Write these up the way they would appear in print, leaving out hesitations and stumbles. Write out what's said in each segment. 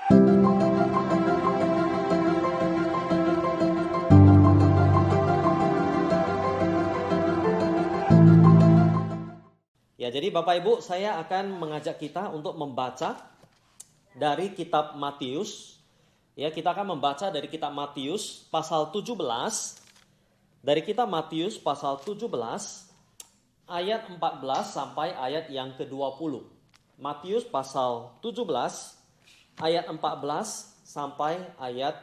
Ya, jadi Bapak Ibu, saya akan mengajak kita untuk membaca dari kitab Matius. Ya, kita akan membaca dari kitab Matius pasal 17. Dari kitab Matius pasal 17 ayat 14 sampai ayat yang ke-20. Matius pasal 17 ayat 14 sampai ayat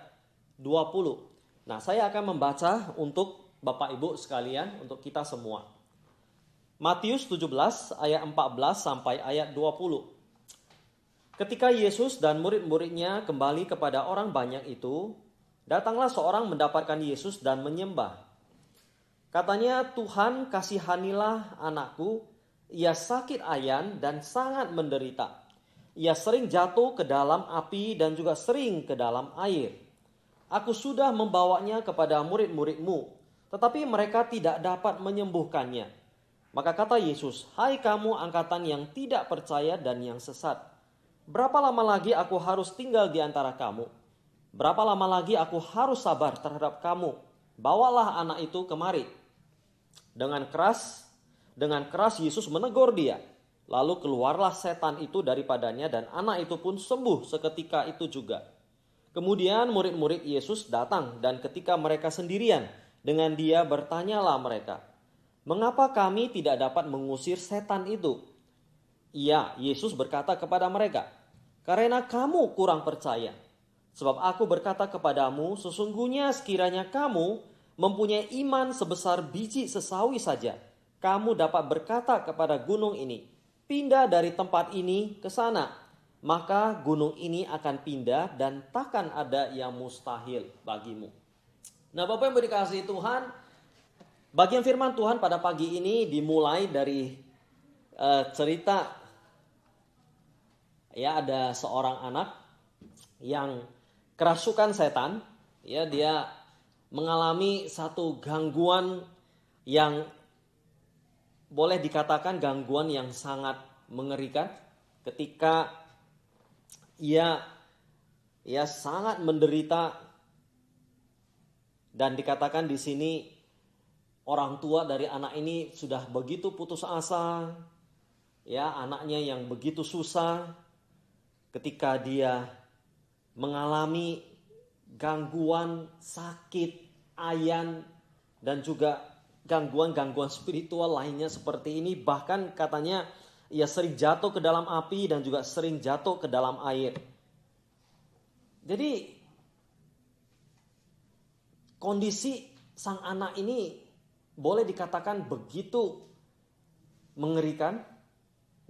20. Nah, saya akan membaca untuk Bapak Ibu sekalian, untuk kita semua. Matius 17 ayat 14 sampai ayat 20. Ketika Yesus dan murid-muridnya kembali kepada orang banyak itu, datanglah seorang mendapatkan Yesus dan menyembah. Katanya, "Tuhan, kasihanilah anakku, ia sakit ayan dan sangat menderita. Ia sering jatuh ke dalam api dan juga sering ke dalam air. Aku sudah membawanya kepada murid-muridmu, tetapi mereka tidak dapat menyembuhkannya." Maka kata Yesus, "Hai kamu angkatan yang tidak percaya dan yang sesat. Berapa lama lagi aku harus tinggal di antara kamu? Berapa lama lagi aku harus sabar terhadap kamu? Bawalah anak itu kemari." Dengan keras Yesus menegur dia. Lalu keluarlah setan itu daripadanya dan anak itu pun sembuh seketika itu juga. Kemudian murid-murid Yesus datang dan ketika mereka sendirian dengan dia bertanyalah mereka, "Mengapa kami tidak dapat mengusir setan itu?" Iya, Yesus berkata kepada mereka, "Karena kamu kurang percaya. Sebab aku berkata kepadamu, sesungguhnya sekiranya kamu mempunyai iman sebesar biji sesawi saja, kamu dapat berkata kepada gunung ini, 'Pindah dari tempat ini ke sana,' maka gunung ini akan pindah dan takkan ada yang mustahil bagimu." Nah, Bapak yang dikasihi Tuhan, bagian firman Tuhan pada pagi ini dimulai dari cerita, ya, ada seorang anak yang kerasukan setan. Ya, dia mengalami satu gangguan yang boleh dikatakan gangguan yang sangat mengerikan ketika ia sangat menderita, dan dikatakan di sini orang tua dari anak ini sudah begitu putus asa, ya, anaknya yang begitu susah ketika dia mengalami gangguan sakit, ayan, dan juga gangguan-gangguan spiritual lainnya seperti ini. Bahkan katanya ia sering jatuh ke dalam api dan juga sering jatuh ke dalam air. Jadi kondisi sang anak ini boleh dikatakan begitu mengerikan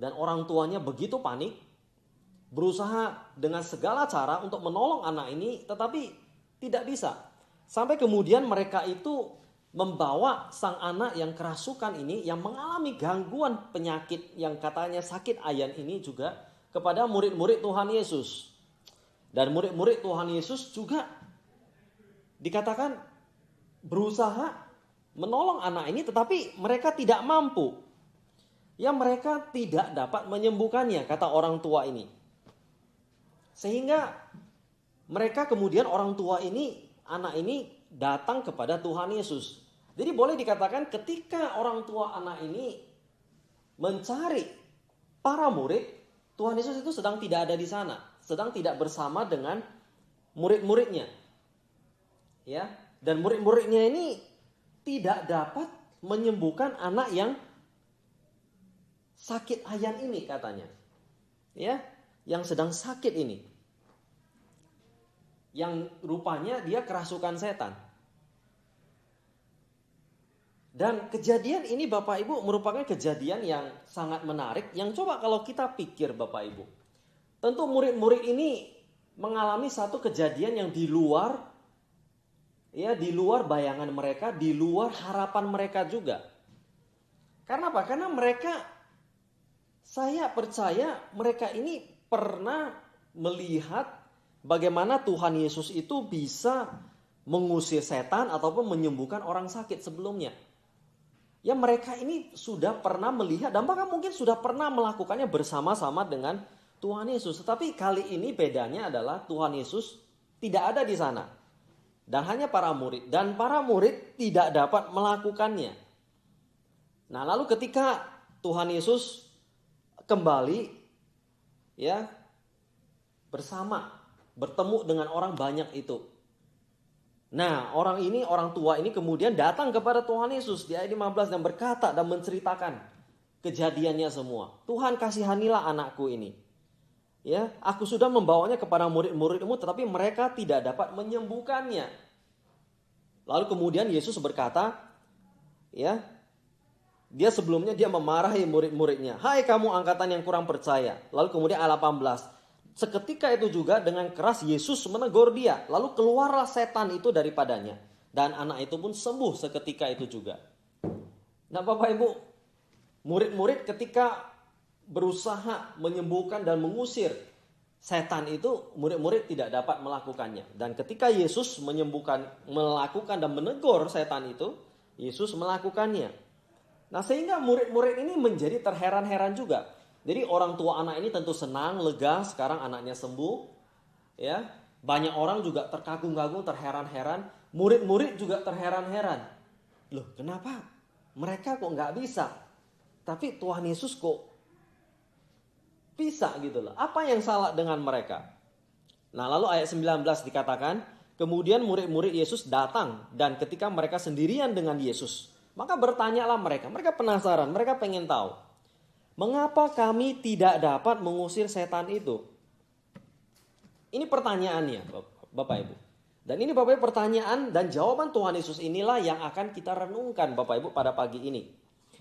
dan orang tuanya begitu panik, berusaha dengan segala cara untuk menolong anak ini, tetapi tidak bisa. Sampai kemudian mereka itu membawa sang anak yang kerasukan ini, yang mengalami gangguan penyakit yang katanya sakit ayan ini juga, kepada murid-murid Tuhan Yesus. Dan murid-murid Tuhan Yesus juga dikatakan berusaha menolong anak ini, tetapi mereka tidak mampu. Ya, mereka tidak dapat menyembuhkannya, kata orang tua ini. Sehingga mereka kemudian, orang tua ini, anak ini datang kepada Tuhan Yesus. Jadi boleh dikatakan ketika orang tua anak ini mencari para murid, Tuhan Yesus itu sedang tidak ada di sana, sedang tidak bersama dengan murid-muridnya. Ya, dan murid-muridnya ini tidak dapat menyembuhkan anak yang sakit ayan ini katanya. Ya, yang sedang sakit ini. Yang rupanya dia kerasukan setan. Dan kejadian ini Bapak Ibu merupakan kejadian yang sangat menarik, yang coba kalau kita pikir Bapak Ibu. Tentu murid-murid ini mengalami satu kejadian yang di luar bayangan mereka, di luar harapan mereka juga. Karena apa? Karena saya percaya mereka ini pernah melihat bagaimana Tuhan Yesus itu bisa mengusir setan ataupun menyembuhkan orang sakit sebelumnya. Ya, mereka ini sudah pernah melihat dan bahkan mungkin sudah pernah melakukannya bersama-sama dengan Tuhan Yesus. Tetapi kali ini bedanya adalah Tuhan Yesus tidak ada di sana. Dan hanya para murid. Dan para murid tidak dapat melakukannya. Nah, lalu ketika Tuhan Yesus kembali ya bersama, bertemu dengan orang banyak itu. Nah, orang tua ini kemudian datang kepada Tuhan Yesus di ayat 15 dan berkata dan menceritakan kejadiannya semua. Tuhan, kasihanilah anakku ini. Ya, aku sudah membawanya kepada murid-muridmu, tetapi mereka tidak dapat menyembuhkannya. Lalu kemudian Yesus berkata, ya, sebelumnya dia memarahi murid-muridnya. Hai kamu angkatan yang kurang percaya. Lalu kemudian ayat 18. Seketika itu juga dengan keras Yesus menegur dia. Lalu keluarlah setan itu daripadanya. Dan anak itu pun sembuh seketika itu juga. Nah, Bapak Ibu, murid-murid ketika berusaha menyembuhkan dan mengusir setan itu, murid-murid tidak dapat melakukannya. Dan ketika Yesus melakukan dan menegur setan itu, Yesus melakukannya. Nah, sehingga murid-murid ini menjadi terheran-heran juga. Jadi orang tua anak ini tentu senang, lega, sekarang anaknya sembuh. Ya, banyak orang juga terkagum-kagum, terheran-heran. Murid-murid juga terheran-heran. Loh, kenapa mereka kok nggak bisa? Tapi Tuhan Yesus kok bisa gitu loh. Apa yang salah dengan mereka? Nah, lalu ayat 19 dikatakan, kemudian murid-murid Yesus datang dan ketika mereka sendirian dengan Yesus, maka bertanyalah mereka. Mereka penasaran, mereka pengen tahu. Mengapa kami tidak dapat mengusir setan itu? Ini pertanyaannya, Bapak Ibu. Dan ini Bapak Ibu pertanyaan dan jawaban Tuhan Yesus inilah yang akan kita renungkan Bapak Ibu pada pagi ini.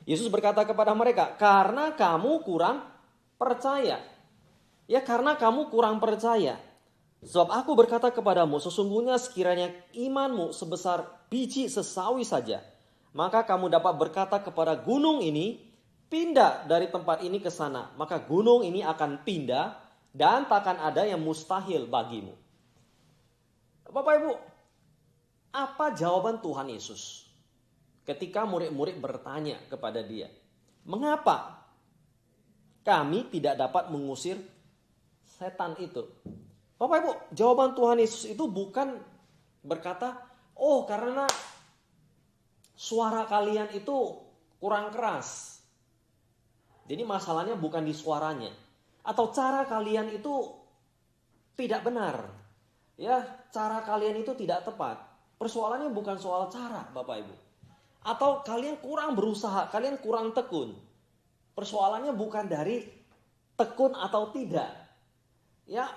Yesus berkata kepada mereka, karena kamu kurang percaya. Ya, karena kamu kurang percaya. Sebab aku berkata kepadamu, sesungguhnya sekiranya imanmu sebesar biji sesawi saja, maka kamu dapat berkata kepada gunung ini, pindah dari tempat ini ke sana. Maka gunung ini akan pindah dan takkan ada yang mustahil bagimu. Bapak Ibu, apa jawaban Tuhan Yesus ketika murid-murid bertanya kepada dia, mengapa kami tidak dapat mengusir setan itu? Bapak Ibu, jawaban Tuhan Yesus itu bukan berkata, oh karena suara kalian itu kurang keras. Jadi masalahnya bukan di suaranya. Atau cara kalian itu tidak benar. Ya, cara kalian itu tidak tepat. Persoalannya bukan soal cara, Bapak Ibu. Atau kalian kurang berusaha, kalian kurang tekun. Persoalannya bukan dari tekun atau tidak. Ya,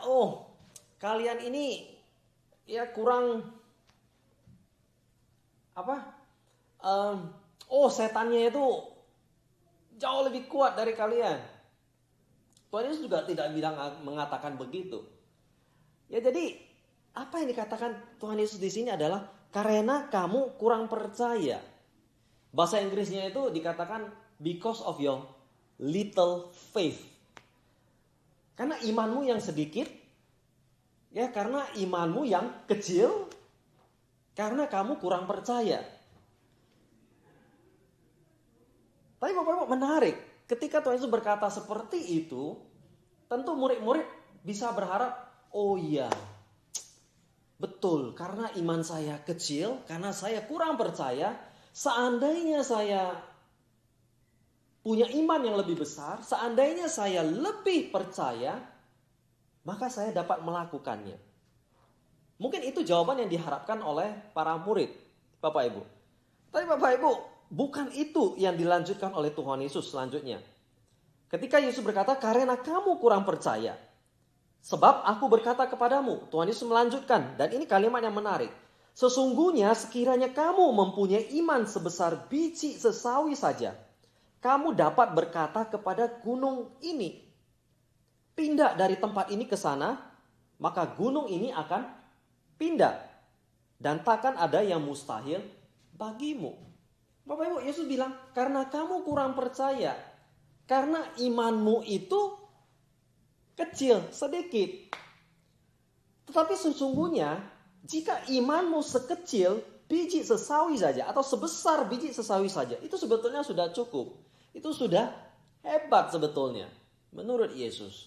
kalian ini ya kurang setannya itu jauh lebih kuat dari kalian. Tuhan Yesus juga tidak mengatakan begitu. Ya, jadi apa yang dikatakan Tuhan Yesus di sini adalah karena kamu kurang percaya. Bahasa Inggrisnya itu dikatakan because of your little faith. Karena imanmu yang sedikit, ya karena imanmu yang kecil, karena kamu kurang percaya. Tapi Bapak Ibu menarik, ketika Tuhan Yesus berkata seperti itu, tentu murid-murid bisa berharap, oh iya, betul, karena iman saya kecil, karena saya kurang percaya, seandainya saya punya iman yang lebih besar, seandainya saya lebih percaya, maka saya dapat melakukannya. Mungkin itu jawaban yang diharapkan oleh para murid, Bapak Ibu. Tapi Bapak Ibu, bukan itu yang dilanjutkan oleh Tuhan Yesus selanjutnya. Ketika Yesus berkata, karena kamu kurang percaya, sebab aku berkata kepadamu, Tuhan Yesus melanjutkan, dan ini kalimat yang menarik. Sesungguhnya sekiranya kamu mempunyai iman sebesar biji sesawi saja, kamu dapat berkata kepada gunung ini, pindah dari tempat ini ke sana, maka gunung ini akan pindah. Dan takkan ada yang mustahil bagimu. Bapak Ibu, Yesus bilang, karena kamu kurang percaya. Karena imanmu itu kecil, sedikit. Tetapi sesungguhnya, jika imanmu sekecil biji sesawi saja, atau sebesar biji sesawi saja, itu sebetulnya sudah cukup. Itu sudah hebat sebetulnya, menurut Yesus.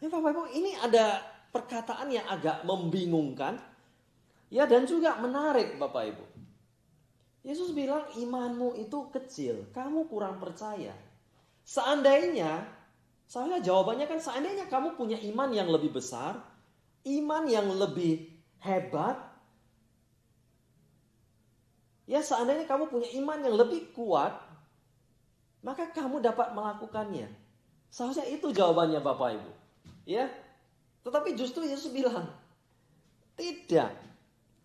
Bapak Ibu, ini ada perkataan yang agak membingungkan, ya, dan juga menarik Bapak Ibu. Yesus bilang imanmu itu kecil, kamu kurang percaya. Seandainya, soalnya jawabannya kan seandainya kamu punya iman yang lebih besar, iman yang lebih hebat, ya seandainya kamu punya iman yang lebih kuat, maka kamu dapat melakukannya. Seharusnya itu jawabannya Bapak Ibu. Ya, tetapi justru Yesus bilang, tidak,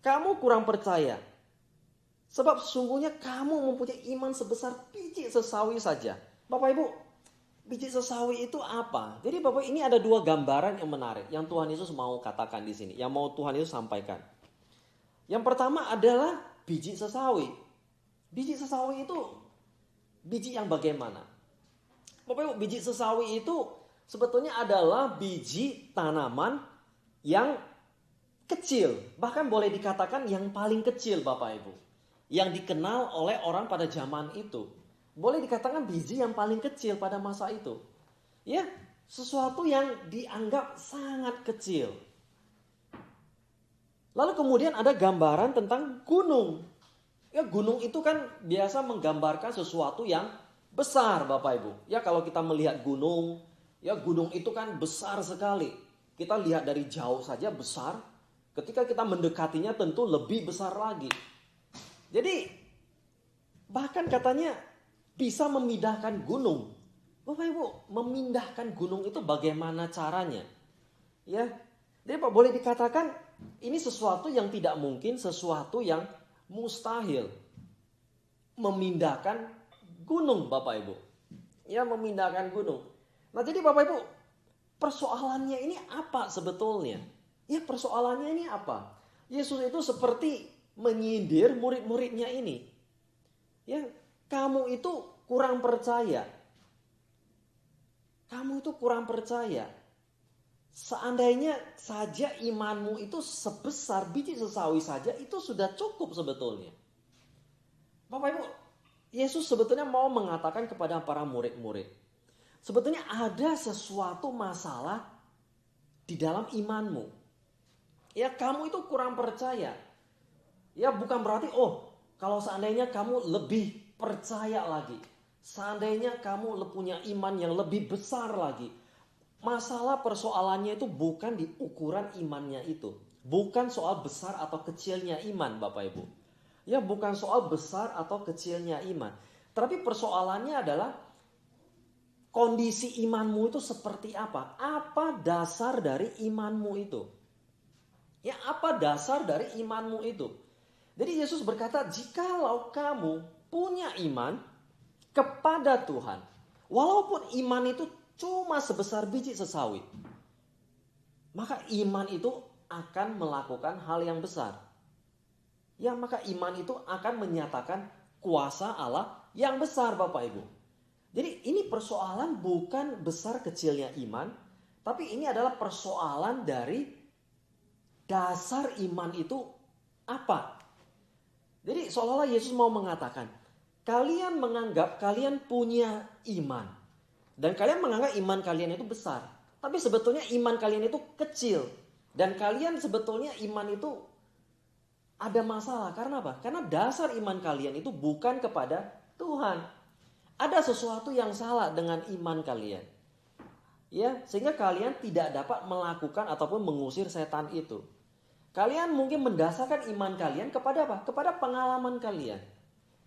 kamu kurang percaya. Sebab sesungguhnya kamu mempunyai iman sebesar biji sesawi saja. Bapak Ibu, biji sesawi itu apa? Jadi Bapak, ini ada dua gambaran yang menarik yang Tuhan Yesus mau katakan di sini, yang mau Tuhan Yesus sampaikan. Yang pertama adalah biji sesawi. Biji sesawi itu biji yang bagaimana? Bapak Ibu, biji sesawi itu sebetulnya adalah biji tanaman yang kecil, bahkan boleh dikatakan yang paling kecil Bapak Ibu, yang dikenal oleh orang pada zaman itu. Boleh dikatakan biji yang paling kecil pada masa itu. Ya, sesuatu yang dianggap sangat kecil. Lalu kemudian ada gambaran tentang gunung. Ya, gunung itu kan biasa menggambarkan sesuatu yang besar Bapak Ibu. Ya, kalau kita melihat gunung, ya gunung itu kan besar sekali. Kita lihat dari jauh saja besar. Ketika kita mendekatinya tentu lebih besar lagi. Jadi bahkan katanya bisa memindahkan gunung. Bapak Ibu, memindahkan gunung itu bagaimana caranya? Ya, jadi Pak, boleh dikatakan ini sesuatu yang tidak mungkin, sesuatu yang mustahil. Memindahkan gunung Bapak Ibu. Ya, memindahkan gunung. Nah, jadi Bapak Ibu, persoalannya ini apa sebetulnya? Ya, persoalannya ini apa? Yesus itu seperti menyindir murid-muridnya ini. Ya, kamu itu kurang percaya. Kamu itu kurang percaya. Seandainya saja imanmu itu sebesar biji sesawi saja, itu sudah cukup sebetulnya. Bapak Ibu, Yesus sebetulnya mau mengatakan kepada para murid-murid, sebetulnya ada sesuatu masalah di dalam imanmu. Ya, kamu itu kurang percaya. Ya, bukan berarti kalau seandainya kamu lebih percaya lagi, seandainya kamu punya iman yang lebih besar lagi. Masalah persoalannya itu bukan di ukuran imannya itu. Bukan soal besar atau kecilnya iman Bapak Ibu. Ya, bukan soal besar atau kecilnya iman. Tapi persoalannya adalah kondisi imanmu itu seperti apa? Apa dasar dari imanmu itu? Ya, apa dasar dari imanmu itu? Jadi Yesus berkata, jikalau kamu punya iman kepada Tuhan, walaupun iman itu cuma sebesar biji sesawi, maka iman itu akan melakukan hal yang besar. Ya, maka iman itu akan menyatakan kuasa Allah yang besar Bapak Ibu. Jadi ini persoalan bukan besar kecilnya iman, tapi ini adalah persoalan dari dasar iman itu apa. Jadi seolah-olah Yesus mau mengatakan, kalian menganggap kalian punya iman. Dan kalian menganggap iman kalian itu besar. Tapi sebetulnya iman kalian itu kecil. Dan kalian sebetulnya iman itu ada masalah. Karena apa? Karena dasar iman kalian itu bukan kepada Tuhan. Ada sesuatu yang salah dengan iman kalian. Ya, sehingga kalian tidak dapat melakukan ataupun mengusir setan itu. Kalian mungkin mendasarkan iman kalian kepada apa? Kepada pengalaman kalian.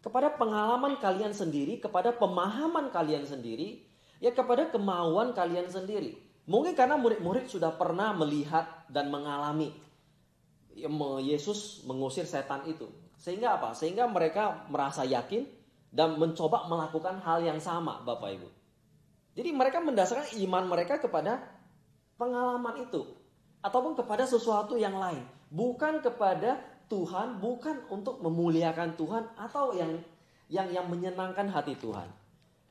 Kepada pengalaman kalian sendiri, kepada pemahaman kalian sendiri. Ya, kepada kemauan kalian sendiri. Mungkin karena murid-murid sudah pernah melihat dan mengalami Yesus mengusir setan itu. Sehingga apa? Sehingga mereka merasa yakin dan mencoba melakukan hal yang sama Bapak Ibu. Jadi mereka mendasarkan iman mereka kepada pengalaman itu. Ataupun kepada sesuatu yang lain. Bukan kepada Tuhan, bukan untuk memuliakan Tuhan atau yang menyenangkan hati Tuhan.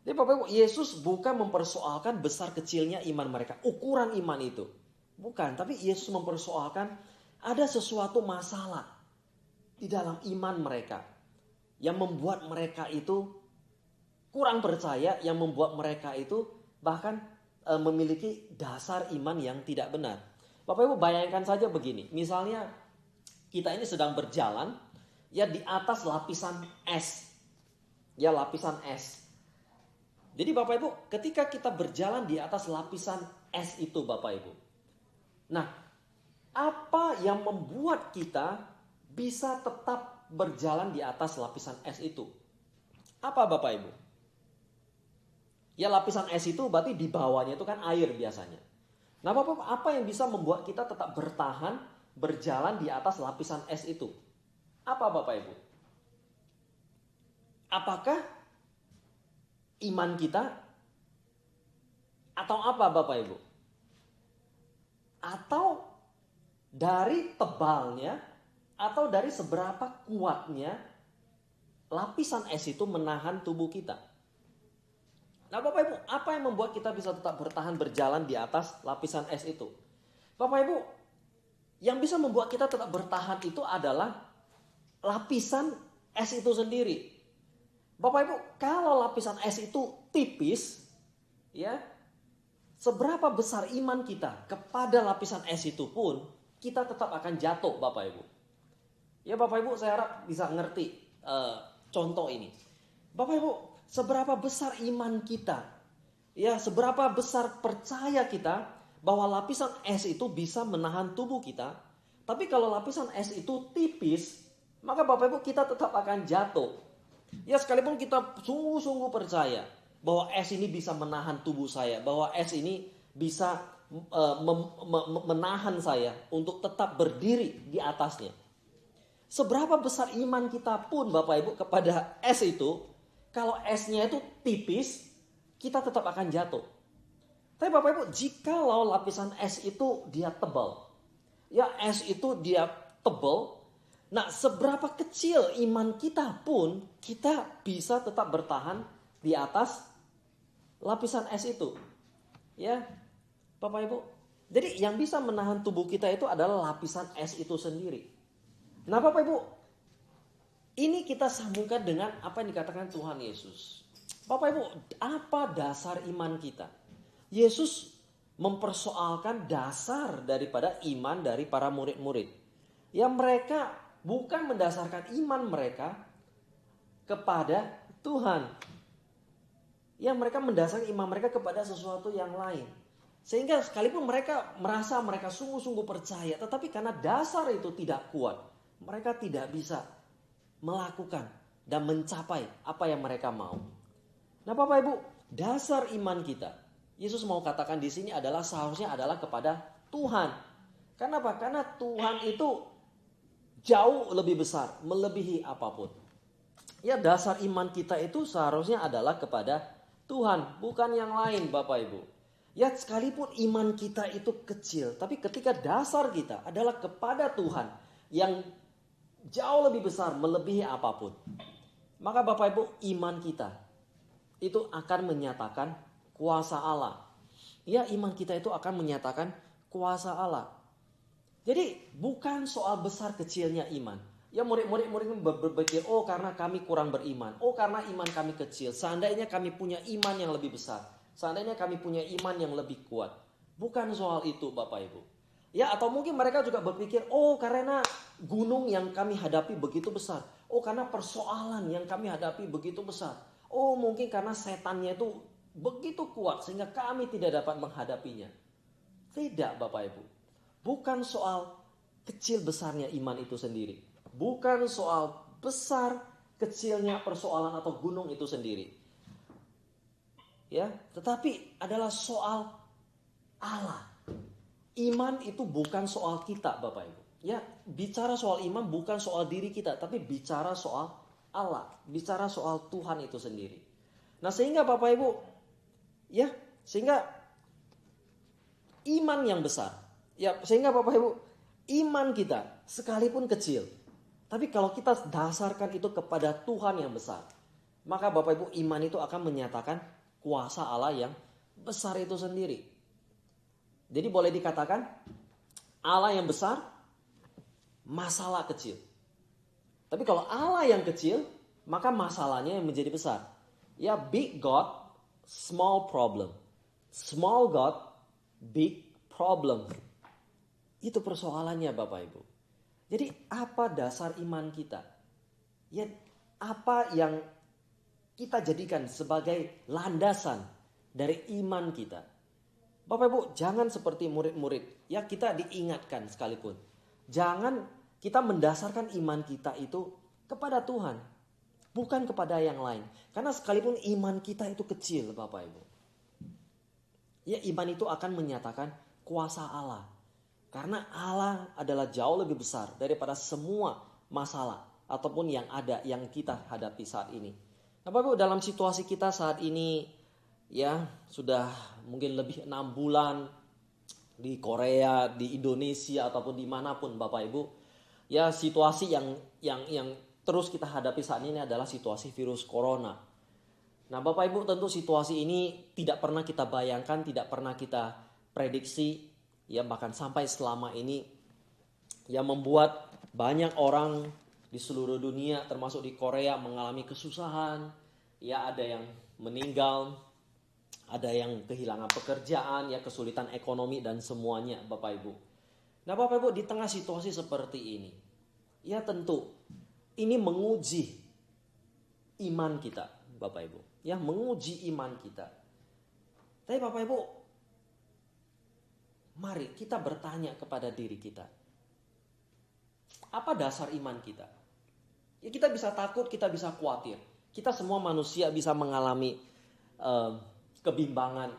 Jadi Bapak Ibu, Yesus bukan mempersoalkan besar kecilnya iman mereka, ukuran iman itu. Bukan, tapi Yesus mempersoalkan ada sesuatu masalah di dalam iman mereka. Yang membuat mereka itu kurang percaya, yang membuat mereka itu bahkan memiliki dasar iman yang tidak benar. Bapak Ibu bayangkan saja begini, misalnya kita ini sedang berjalan ya di atas lapisan es. Ya, lapisan es. Jadi Bapak Ibu, ketika kita berjalan di atas lapisan es itu Bapak Ibu. Nah, apa yang membuat kita bisa tetap berjalan di atas lapisan es itu? Apa Bapak Ibu? Ya, lapisan es itu berarti di bawahnya itu kan air biasanya. Nah Bapak, apa yang bisa membuat kita tetap bertahan berjalan di atas lapisan es itu? Apa Bapak Ibu? Apakah iman kita? Atau apa Bapak Ibu? Atau dari tebalnya? Atau dari seberapa kuatnya lapisan es itu menahan tubuh kita? Nah Bapak Ibu, apa yang membuat kita bisa tetap bertahan berjalan di atas lapisan es itu? Bapak Ibu, yang bisa membuat kita tetap bertahan itu adalah lapisan es itu sendiri. Bapak Ibu, kalau lapisan es itu tipis, ya, seberapa besar iman kita kepada lapisan es itu pun, kita tetap akan jatuh Bapak Ibu. Ya Bapak Ibu, saya harap bisa ngerti contoh ini. Bapak Ibu, seberapa besar iman kita, ya seberapa besar percaya kita bahwa lapisan es itu bisa menahan tubuh kita. Tapi kalau lapisan es itu tipis, maka Bapak Ibu kita tetap akan jatuh. Ya sekalipun kita sungguh-sungguh percaya bahwa es ini bisa menahan tubuh saya, bahwa es ini bisa menahan saya untuk tetap berdiri di atasnya. Seberapa besar iman kita pun Bapak Ibu kepada es itu, kalau esnya itu tipis, kita tetap akan jatuh. Tapi Bapak Ibu, jikalau lapisan es itu dia tebal, ya es itu dia tebal, nah seberapa kecil iman kita pun, kita bisa tetap bertahan di atas lapisan es itu. Ya, Bapak Ibu. Jadi yang bisa menahan tubuh kita itu adalah lapisan es itu sendiri. Nah Bapak Ibu, ini kita sambungkan dengan apa yang dikatakan Tuhan Yesus. Bapak Ibu, apa dasar iman kita? Yesus mempersoalkan dasar daripada iman dari para murid-murid. Ya mereka bukan mendasarkan iman mereka kepada Tuhan. Ya mereka mendasarkan iman mereka kepada sesuatu yang lain. Sehingga sekalipun mereka merasa mereka sungguh-sungguh percaya, tetapi karena dasar itu tidak kuat, mereka tidak bisa melakukan dan mencapai apa yang mereka mau. Nah Bapak Ibu, dasar iman kita, Yesus mau katakan di sini adalah seharusnya adalah kepada Tuhan. Kenapa? Karena Tuhan itu jauh lebih besar, melebihi apapun. Ya dasar iman kita itu seharusnya adalah kepada Tuhan, bukan yang lain Bapak Ibu. Ya sekalipun iman kita itu kecil, tapi ketika dasar kita adalah kepada Tuhan yang jauh lebih besar, melebihi apapun, maka Bapak Ibu iman kita itu akan menyatakan kuasa Allah. Ya iman kita itu akan menyatakan kuasa Allah. Jadi bukan soal besar kecilnya iman. Ya murid-murid berpikir, oh karena kami kurang beriman, oh karena iman kami kecil, seandainya kami punya iman yang lebih besar, seandainya kami punya iman yang lebih kuat. Bukan soal itu Bapak Ibu. Ya atau mungkin mereka juga berpikir, oh karena gunung yang kami hadapi begitu besar, oh karena persoalan yang kami hadapi begitu besar, oh mungkin karena setannya itu begitu kuat sehingga kami tidak dapat menghadapinya. Tidak Bapak Ibu. Bukan soal kecil besarnya iman itu sendiri. Bukan soal besar kecilnya persoalan atau gunung itu sendiri. Ya, tetapi adalah soal Allah. Iman itu bukan soal kita Bapak Ibu. Ya, bicara soal iman bukan soal diri kita, tapi bicara soal Allah, bicara soal Tuhan itu sendiri. Nah, sehingga Bapak Ibu, ya, sehingga iman yang besar, ya, sehingga Bapak Ibu, iman kita sekalipun kecil, tapi kalau kita dasarkan itu kepada Tuhan yang besar, maka Bapak Ibu iman itu akan menyatakan kuasa Allah yang besar itu sendiri. Jadi boleh dikatakan Allah yang besar, masalah kecil. Tapi kalau Allah yang kecil, maka masalahnya yang menjadi besar. Ya big God, small problem. Small God, big problem. Itu persoalannya Bapak Ibu. Jadi apa dasar iman kita? Ya, apa yang kita jadikan sebagai landasan dari iman kita? Bapak Ibu, jangan seperti murid-murid. Ya, kita diingatkan sekalipun. Jangan kita mendasarkan iman kita itu kepada Tuhan, bukan kepada yang lain. Karena sekalipun iman kita itu kecil, Bapak Ibu. Ya, iman itu akan menyatakan kuasa Allah. Karena Allah adalah jauh lebih besar daripada semua masalah ataupun yang ada yang kita hadapi saat ini. Nah, Bapak Ibu, dalam situasi kita saat ini ya sudah mungkin lebih 6 bulan di Korea, di Indonesia ataupun dimanapun Bapak Ibu, ya situasi yang terus kita hadapi saat ini adalah situasi virus corona. Nah, Bapak Ibu, tentu situasi ini tidak pernah kita bayangkan, tidak pernah kita prediksi, ya bahkan sampai selama ini ya membuat banyak orang di seluruh dunia termasuk di Korea mengalami kesusahan, ya ada yang meninggal, ada yang kehilangan pekerjaan, ya kesulitan ekonomi dan semuanya Bapak Ibu. Nah, Bapak Ibu, di tengah situasi seperti ini, ya tentu ini menguji iman kita Bapak Ibu, ya menguji iman kita. Tapi Bapak Ibu, mari kita bertanya kepada diri kita. Apa dasar iman kita? Ya kita bisa takut, kita bisa khawatir. Kita semua manusia bisa mengalami kebimbangan,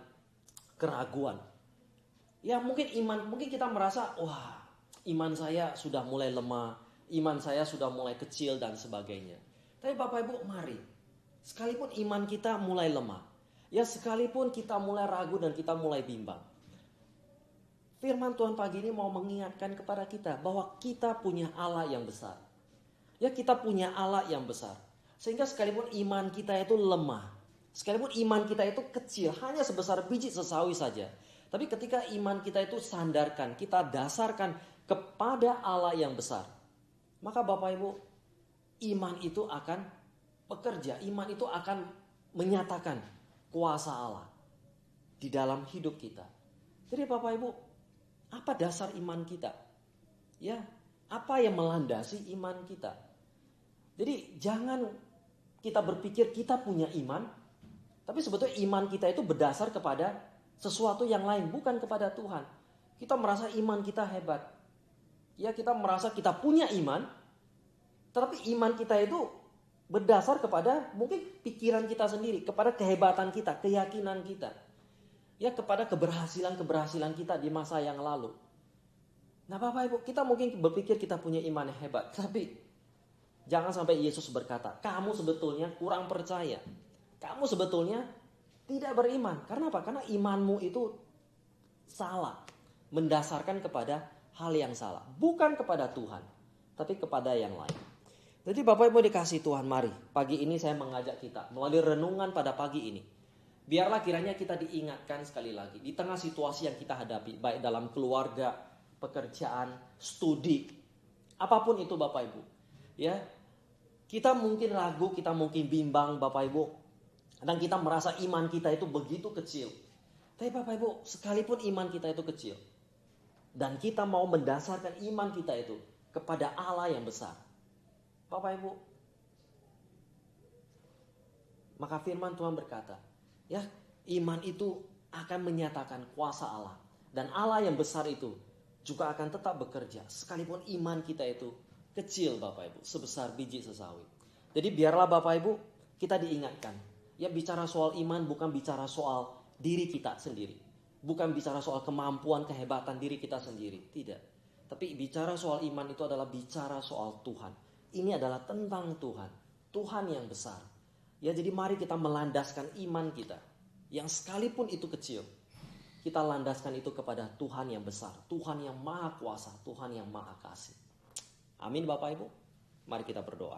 keraguan. Ya mungkin kita merasa, wah iman saya sudah mulai lemah, iman saya sudah mulai kecil dan sebagainya. Tapi Bapak Ibu, mari. Sekalipun iman kita mulai lemah, ya sekalipun kita mulai ragu dan kita mulai bimbang, firman Tuhan pagi ini mau mengingatkan kepada kita bahwa kita punya Allah yang besar. Ya kita punya Allah yang besar. Sehingga sekalipun iman kita itu lemah, sekalipun iman kita itu kecil, hanya sebesar biji sesawi saja. Tapi ketika iman kita itu sandarkan, kita dasarkan kepada Allah yang besar, maka Bapak Ibu, iman itu akan bekerja, iman itu akan menyatakan kuasa Allah di dalam hidup kita. Jadi Bapak Ibu, apa dasar iman kita? Ya, apa yang melandasi iman kita? Jadi jangan kita berpikir kita punya iman, tapi sebetulnya iman kita itu berdasar kepada sesuatu yang lain, bukan kepada Tuhan. Kita merasa iman kita hebat. Ya, kita merasa kita punya iman, tetapi iman kita itu berdasar kepada mungkin pikiran kita sendiri, kepada kehebatan kita, keyakinan kita. Ya, kepada keberhasilan kita di masa yang lalu. Nah Bapak Ibu, kita mungkin berpikir kita punya iman yang hebat, tapi jangan sampai Yesus berkata, kamu sebetulnya kurang percaya. Kamu sebetulnya tidak beriman. Karena apa? Karena imanmu itu salah. Mendasarkan kepada hal yang salah. Bukan kepada Tuhan, tapi kepada yang lain. Jadi Bapak Ibu dikasih Tuhan, mari pagi ini saya mengajak kita melalui renungan pada pagi ini. Biarlah kiranya kita diingatkan sekali lagi di tengah situasi yang kita hadapi, baik dalam keluarga, pekerjaan, studi, apapun itu Bapak Ibu. Ya, kita mungkin ragu, kita mungkin bimbang Bapak Ibu, dan kita merasa iman kita itu begitu kecil. Tapi Bapak Ibu, sekalipun iman kita itu kecil, dan kita mau mendasarkan iman kita itu kepada Allah yang besar, Bapak Ibu, maka firman Tuhan berkata, ya, iman itu akan menyatakan kuasa Allah. Dan Allah yang besar itu juga akan tetap bekerja. Sekalipun iman kita itu kecil Bapak Ibu, sebesar biji sesawi. Jadi biarlah Bapak Ibu kita diingatkan. Ya, bicara soal iman bukan bicara soal diri kita sendiri. Bukan bicara soal kemampuan, kehebatan diri kita sendiri. Tidak. Tapi bicara soal iman itu adalah bicara soal Tuhan. Ini adalah tentang Tuhan. Tuhan yang besar. Ya, jadi mari kita melandaskan iman kita. Yang sekalipun itu kecil, kita landaskan itu kepada Tuhan yang besar. Tuhan yang maha kuasa. Tuhan yang maha kasih. Amin Bapak Ibu. Mari kita berdoa.